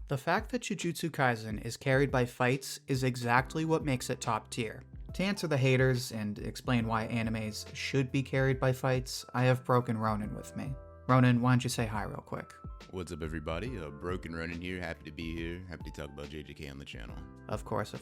The fact that Jujutsu Kaisen is carried by fights is exactly what makes it top tier. To answer the haters and explain why animes should be carried by fights, I have Broken Ronin with me. Ronin, why don't you say hi real quick? What's up, everybody? Broken Ronin here. Happy to be here. Happy to talk about JJK on the channel. Of course.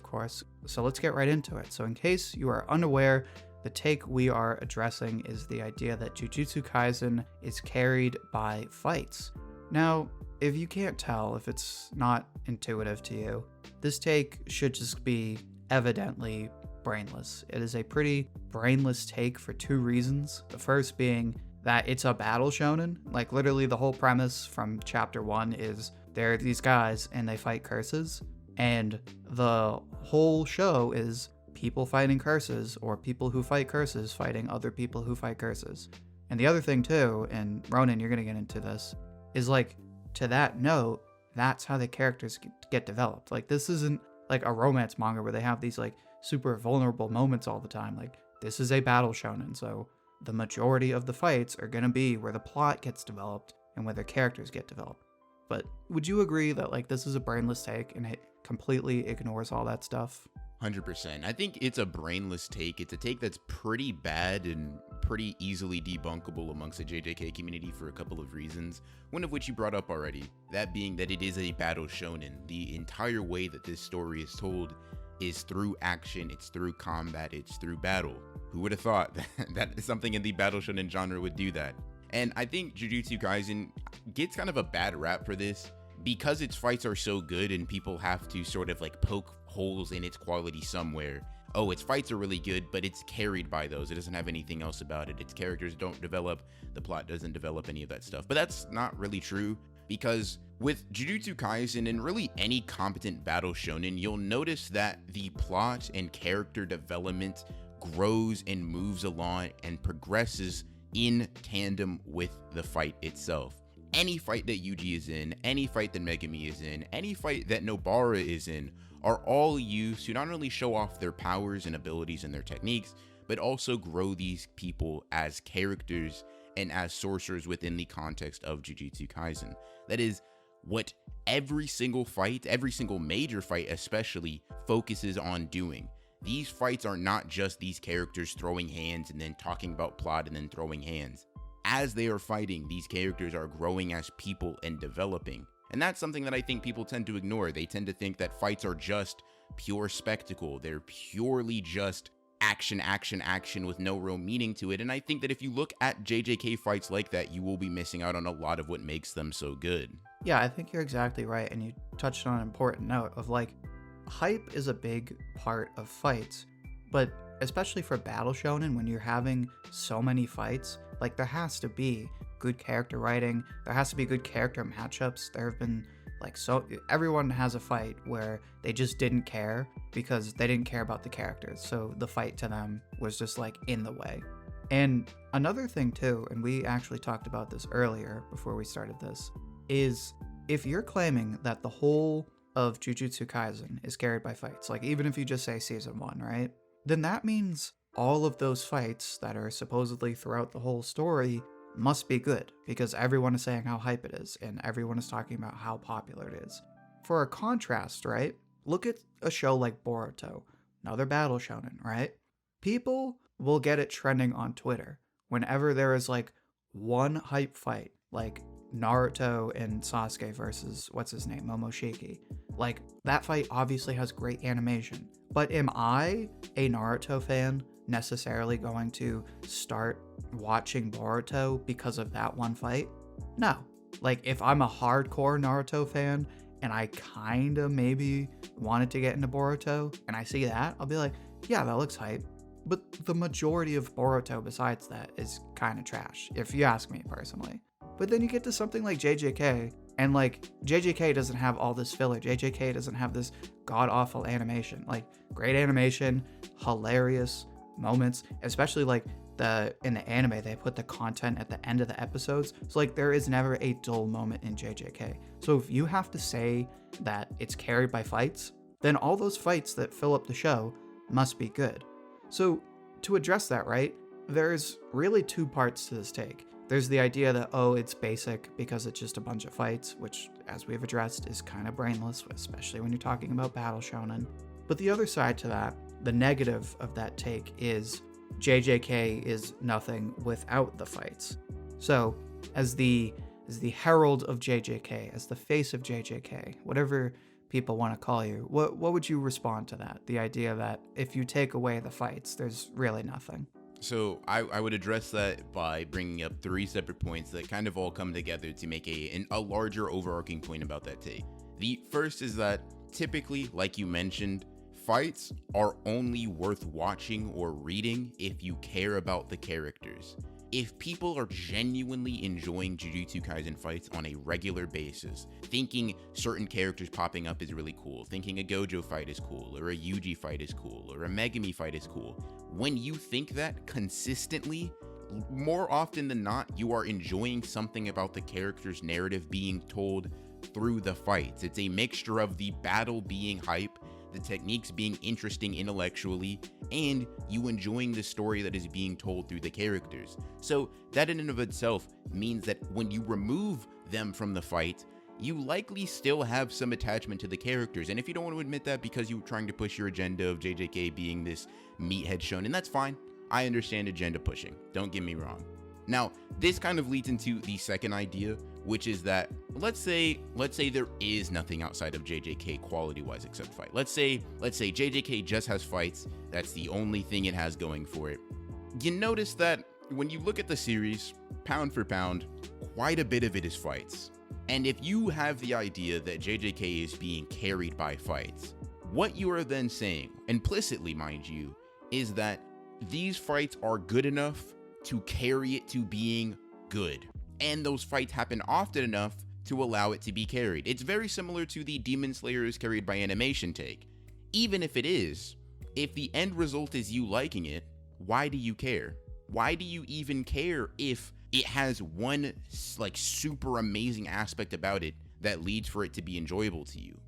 So let's get right into it. So in case you are unaware, the take we are addressing is the idea that Jujutsu Kaisen is carried by fights. Now, if you can't tell, if it's not intuitive to you, this take should just be evidently brainless. It is a pretty brainless take for two reasons. The first being that it's a battle shonen. Like, literally the whole premise from chapter 1 is there are these guys and they fight curses, and the whole show is people fighting curses, or people who fight curses fighting other people who fight curses. And the other thing too, and Ronin, you're gonna get into this, is like, to that note, that's how the characters get developed. Like, this isn't like a romance manga where they have these like super vulnerable moments all the time. Like, this is a battle shonen, so the majority of the fights are gonna be where the plot gets developed and where the characters get developed. But would you agree that like this is a brainless take and it completely ignores all that stuff? 100%. I think it's a brainless take. It's a take that's pretty bad and pretty easily debunkable amongst the JJK community for a couple of reasons, one of which you brought up already, that being that it is a battle shonen. The entire way that this story is told is through action, it's through combat, it's through battle. Who would have thought that something in the battle shonen genre would do that? And I think Jujutsu Kaisen gets kind of a bad rap for this because its fights are so good and people have to sort of like poke holes in its quality somewhere. Oh, its fights are really good, but it's carried by those. It doesn't have anything else about it. Its characters don't develop, the plot doesn't develop, any of that stuff. But that's not really true, because with Jujutsu Kaisen and really any competent battle shonen, you'll notice that the plot and character development grows and moves along and progresses in tandem with the fight itself. Any fight that Ouji is in, any fight that Megumi is in, any fight that Nobara is in, are all used to not only show off their powers and abilities and their techniques, but also grow these people as characters and as sorcerers within the context of Jujutsu Kaisen. That is what every single fight, every single major fight especially, focuses on doing. These fights are not just these characters throwing hands and then talking about plot and then throwing hands. As they are fighting, these characters are growing as people and developing. And that's something that I think people tend to ignore. They tend to think that fights are just pure spectacle. They're purely just action, action, action with no real meaning to it. And I think that if you look at JJK fights like that, you will be missing out on a lot of what makes them so good. Yeah, I think you're exactly right. And you touched on an important note of like, hype is a big part of fights, but especially for battle shonen, when you're having so many fights, like, there has to be good character writing, there has to be good character matchups. There have been like, so everyone has a fight where they just didn't care because they didn't care about the characters, so the fight to them was just like in the way. And another thing too, and we actually talked about this earlier before we started this, is if you're claiming that the whole of Jujutsu Kaisen is carried by fights, like even if you just say season 1, right, then that means all of those fights that are supposedly throughout the whole story must be good, because everyone is saying how hype it is and everyone is talking about how popular it is. For a contrast, right, look at a show like Boruto, another battle shonen, right? People will get it trending on Twitter whenever there is like one hype fight, like Naruto and Sasuke versus what's his name, Momoshiki. Like, that fight obviously has great animation, but am I, a Naruto fan, necessarily going to start watching Boruto because of that one fight? No. Like, if I'm a hardcore Naruto fan and I kinda maybe wanted to get into Boruto and I see that, I'll be like, yeah, that looks hype. But the majority of Boruto besides that is kind of trash, if you ask me personally. But then you get to something like JJK, and like, JJK doesn't have all this filler. JJK doesn't have this god-awful animation. Like, great animation, hilarious moments, especially like in the anime, they put the content at the end of the episodes. So like, there is never a dull moment in JJK. So if you have to say that it's carried by fights, then all those fights that fill up the show must be good. So to address that, right, there's really two parts to this take. There's the idea that, oh, it's basic because it's just a bunch of fights, which, as we've addressed, is kind of brainless, especially when you're talking about battle shonen. But the other side to that, the negative of that take, is JJK is nothing without the fights. So, as the herald of JJK, as the face of JJK, whatever people want to call you, what would you respond to that? The idea that if you take away the fights, there's really nothing. So I would address that by bringing up 3 separate points that kind of all come together to make a larger overarching point about that take. The first is that typically, like you mentioned, fights are only worth watching or reading if you care about the characters. If people are genuinely enjoying Jujutsu Kaisen fights on a regular basis, thinking certain characters popping up is really cool, thinking a Gojo fight is cool, or a Ouji fight is cool, or a Megumi fight is cool, when you think that consistently, more often than not, you are enjoying something about the character's narrative being told through the fights. It's a mixture of the battle being hype, the techniques being interesting intellectually, and you enjoying the story that is being told through the characters. So that in and of itself means that when you remove them from the fight, you likely still have some attachment to the characters. And if you don't want to admit that because you're trying to push your agenda of JJK being this meathead shonen, that's fine. I understand agenda pushing, don't get me wrong. Now, this kind of leads into the second idea, which is that let's say there is nothing outside of JJK quality-wise except fight. Let's say JJK just has fights. That's the only thing it has going for it. You notice that when you look at the series, pound for pound, quite a bit of it is fights. And if you have the idea that JJK is being carried by fights, what you are then saying, implicitly mind you, is that these fights are good enough to carry it to being good. And those fights happen often enough to allow it to be carried. It's very similar to the Demon Slayer is carried by animation take. Even if it is, if the end result is you liking it, why do you care? Why do you even care if it has one like super amazing aspect about it that leads for it to be enjoyable to you?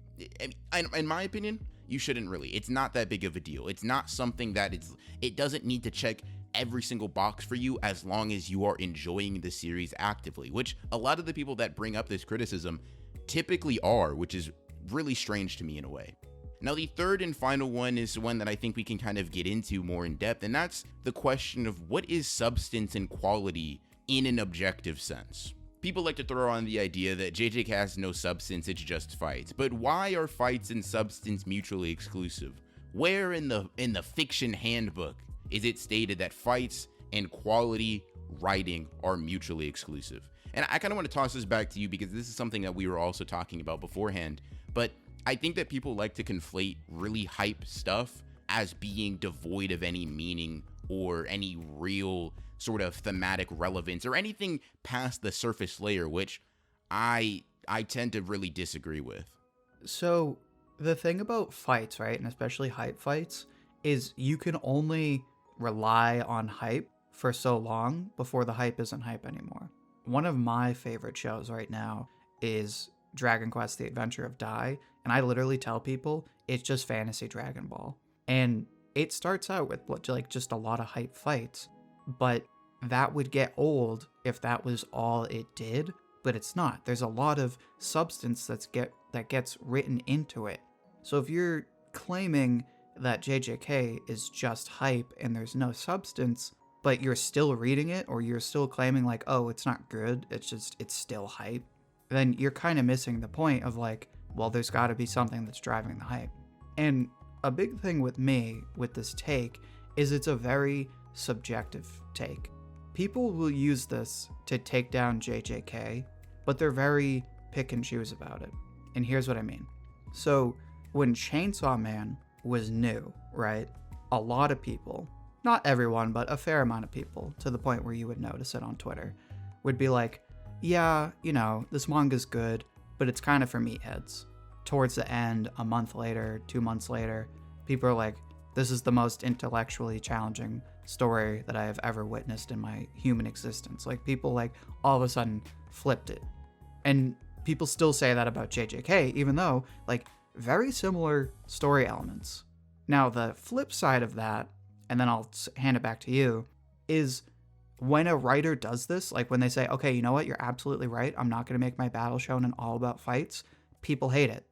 In my opinion, you shouldn't really. It's not that big of a deal. It's not something that it doesn't need to check every single box for you as long as you are enjoying the series actively, which a lot of the people that bring up this criticism typically are, which is really strange to me in a way. Now, the third and final one is one that I think we can kind of get into more in depth, and that's the question of what is substance and quality in an objective sense. People like to throw on the idea that JJK has no substance, it's just fights. But why are fights and substance mutually exclusive? Where in the fiction handbook is it stated that fights and quality writing are mutually exclusive? And I kind of want to toss this back to you because this is something that we were also talking about beforehand. But I think that people like to conflate really hype stuff as being devoid of any meaning or any real sort of thematic relevance or anything past the surface layer, which I tend to really disagree with. So the thing about fights, right, and especially hype fights, is you can only rely on hype for so long before the hype isn't hype anymore. One of my favorite shows right now is Dragon Quest: The Adventure of Dai, and I literally tell people it's just fantasy Dragon Ball. And it starts out with like just a lot of hype fights, but that would get old if that was all it did, but it's not. There's a lot of substance that gets written into it. So if you're claiming that JJK is just hype and there's no substance, but you're still reading it, or you're still claiming like, oh, it's not good, it's still hype, then you're kind of missing the point of like, well, there's got to be something that's driving the hype. And a big thing with me with this take is it's a very subjective take. People will use this to take down JJK, but they're very pick and choose about it. And here's what I mean. So when Chainsaw Man was new, right? A lot of people, not everyone, but a fair amount of people, to the point where you would notice it on Twitter, would be like, yeah, you know, this manga's good, but it's kind of for meatheads. Towards the end, a month later, 2 months later, people are like, this is the most intellectually challenging story that I have ever witnessed in my human existence. Like, people like all of a sudden flipped it. And people still say that about JJK, even though like very similar story elements. Now, the flip side of that, and then I'll hand it back to you, is when a writer does this, like when they say, okay, you know what, you're absolutely right, I'm not going to make my battle shonen all about fights, people hate it.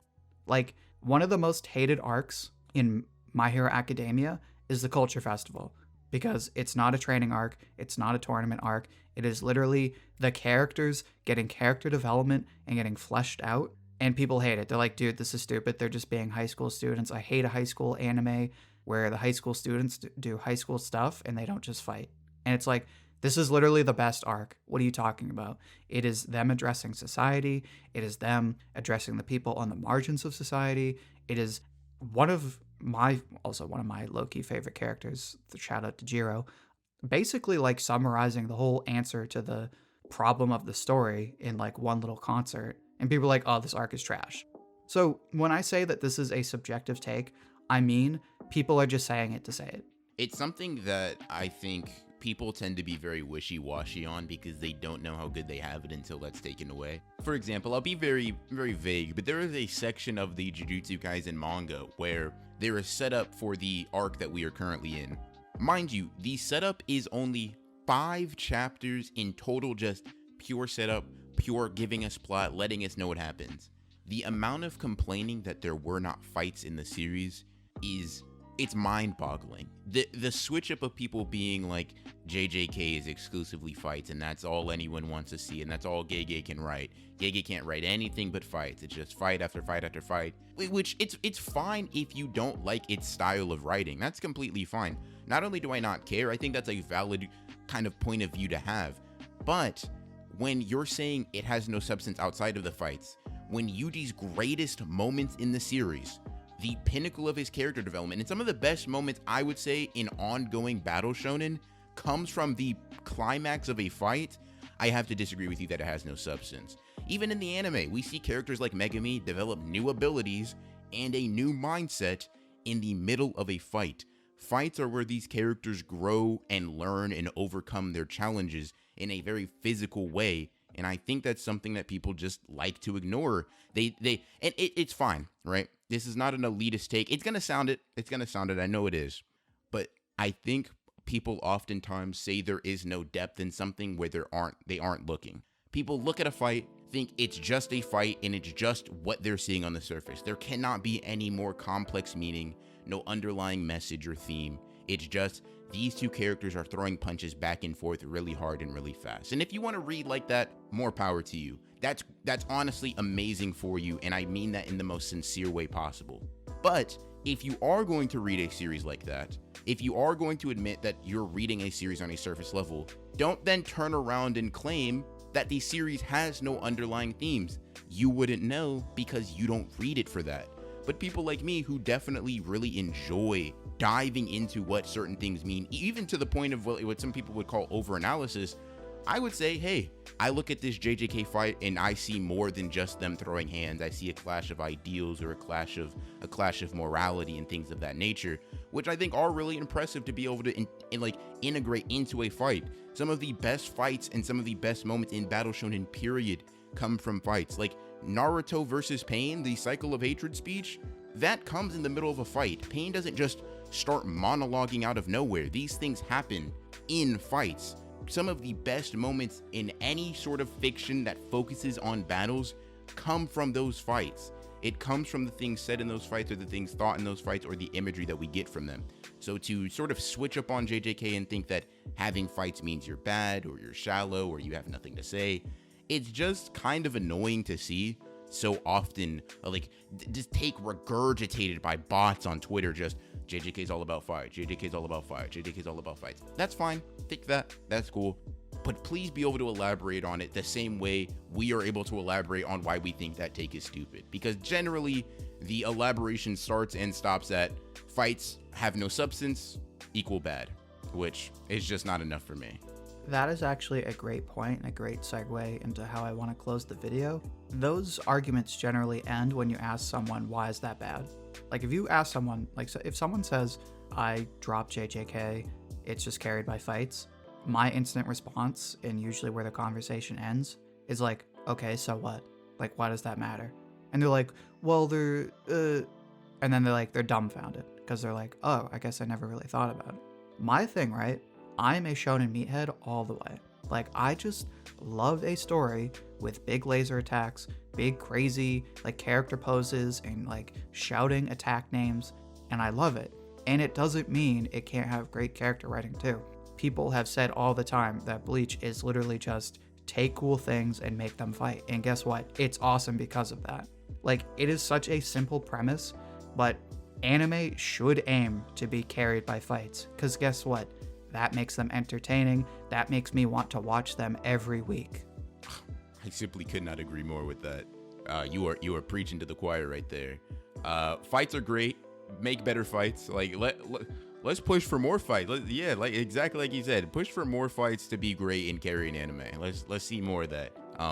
Like, one of the most hated arcs in My Hero Academia is the Culture Festival, because it's not a training arc, it's not a tournament arc, it is literally the characters getting character development and getting fleshed out, and people hate it. They're like, dude, this is stupid, they're just being high school students. I hate a high school anime where the high school students do high school stuff and they don't just fight. And it's like, this is literally the best arc. What are you talking about? It is them addressing society. It is them addressing the people on the margins of society. It is one of my low-key favorite characters, the shout out to Jiro, basically like summarizing the whole answer to the problem of the story in like one little concert. And people are like, oh, this arc is trash. So when I say that this is a subjective take, I mean people are just saying it to say it. It's something that I think people tend to be very wishy-washy on because they don't know how good they have it until that's taken away. For example, I'll be very, very vague, but there is a section of the Jujutsu Kaisen manga where there is setup for the arc that we are currently in. Mind you, the setup is only 5 chapters in total, just pure setup, pure giving us plot, letting us know what happens. The amount of complaining that there were not fights in the series it's mind-boggling. The switch up of people being like, JJK is exclusively fights and that's all anyone wants to see and that's all Gege can write. Gege can't write anything but fights. It's just fight after fight after fight. Which it's fine if you don't like its style of writing. That's completely fine. Not only do I not care, I think that's a valid kind of point of view to have. But when you're saying it has no substance outside of the fights, when Yuji's greatest moments in the series, the pinnacle of his character development, and some of the best moments I would say in ongoing battle shonen comes from the climax of a fight, I have to disagree with you that it has no substance. Even in the anime, we see characters like Megumi develop new abilities and a new mindset in the middle of a fight. Fights are where these characters grow and learn and overcome their challenges in a very physical way. And I think that's something that people just like to ignore. It's fine, right? This is not an elitist take. It's gonna sound it. I know it is. But I think people oftentimes say there is no depth in something where they aren't looking. People look at a fight, think it's just a fight, and it's just what they're seeing on the surface. There cannot be any more complex meaning, no underlying message or theme. It's just these two characters are throwing punches back and forth really hard and really fast. And if you want to read like that, more power to you. That's honestly amazing for you, and I mean that in the most sincere way possible. But if you are going to read a series like that, if you are going to admit that you're reading a series on a surface level, don't then turn around and claim that the series has no underlying themes. You wouldn't know because you don't read it for that. But people like me who definitely really enjoy diving into what certain things mean, even to the point of what some people would call overanalysis, I would say, hey, I look at this JJK fight and I see more than just them throwing hands. I see a clash of ideals or a clash of morality and things of that nature, which I think are really impressive to be able to integrate into a fight. Some of the best fights and some of the best moments in Battle Shonen period come from fights. Like Naruto versus Pain, the Cycle of Hatred speech, that comes in the middle of a fight. Pain doesn't just start monologuing out of nowhere. These things happen in fights. Some of the best moments in any sort of fiction that focuses on battles come from those fights. It comes from the things said in those fights or the things thought in those fights or the imagery that we get from them. So to sort of switch up on JJK and think that having fights means you're bad or you're shallow or you have nothing to say, it's just kind of annoying to see so often, just take regurgitated by bots on Twitter, just JJK's all about fights, JJK's all about fights, JJK's all about fights. That's fine, take that, that's cool. But please be able to elaborate on it the same way we are able to elaborate on why we think that take is stupid. Because generally, the elaboration starts and stops at fights have no substance equal bad, which is just not enough for me. That is actually a great point and a great segue into how I want to close the video. Those arguments generally end when you ask someone, why is that bad? Like if you ask someone, if someone says, I dropped JJK, it's just carried by fights, my instant response, and usually where the conversation ends, is like, okay, so what? Like, why does that matter? And they're like, well, and then they're dumbfounded because they're like, oh, I guess I never really thought about it. My thing, right, I'm a shonen meathead all the way. Like, I just love a story with big laser attacks, big crazy like character poses, and like shouting attack names, and I love it. And it doesn't mean it can't have great character writing too. People have said all the time that Bleach is literally just take cool things and make them fight. And guess what? It's awesome because of that. Like, it is such a simple premise, but anime should aim to be carried by fights. Because guess what? That makes them entertaining. That makes me want to watch them every week. I simply could not agree more with that. You are preaching to the choir right there. Fights are great. Make better fights. Like, let's push for more fights. Like exactly like you said, push for more fights to be great in carrying anime. Let's see more of that.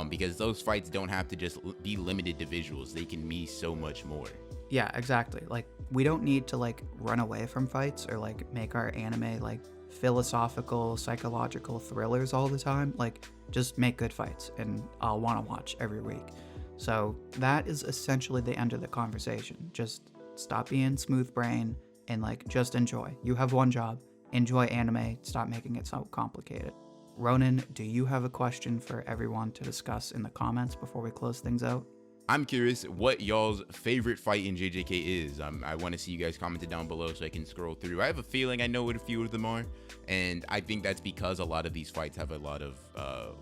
Because those fights don't have to just be limited to visuals. They can be so much more. Yeah, exactly. Like, we don't need to like run away from fights or like make our anime like philosophical, psychological thrillers all the time. Like, just make good fights and I'll want to watch every week. So that is essentially the end of the conversation. Just stop being smooth brain and like just enjoy. You have one job. Enjoy anime. Stop making it so complicated. Ronan, do you have a question for everyone to discuss in the comments before we close things out? I'm curious what y'all's favorite fight in JJK is. I want to see you guys comment it down below so I can scroll through. I have a feeling I know what a few of them are, and I think that's because a lot of these fights have a lot of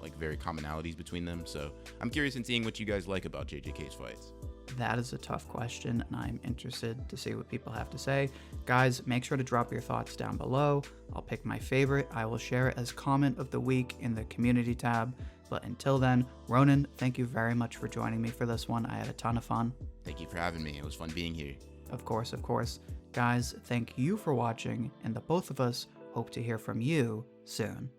like very commonalities between them. So I'm curious in seeing what you guys like about JJK's fights. That is a tough question, and I'm interested to see what people have to say. Guys, make sure to drop your thoughts down below. I'll pick my favorite. I will share it as comment of the week in the community tab. But until then, Ronan, thank you very much for joining me for this one. I had a ton of fun. Thank you for having me. It was fun being here. Of course, of course. Guys, thank you for watching, and the both of us hope to hear from you soon.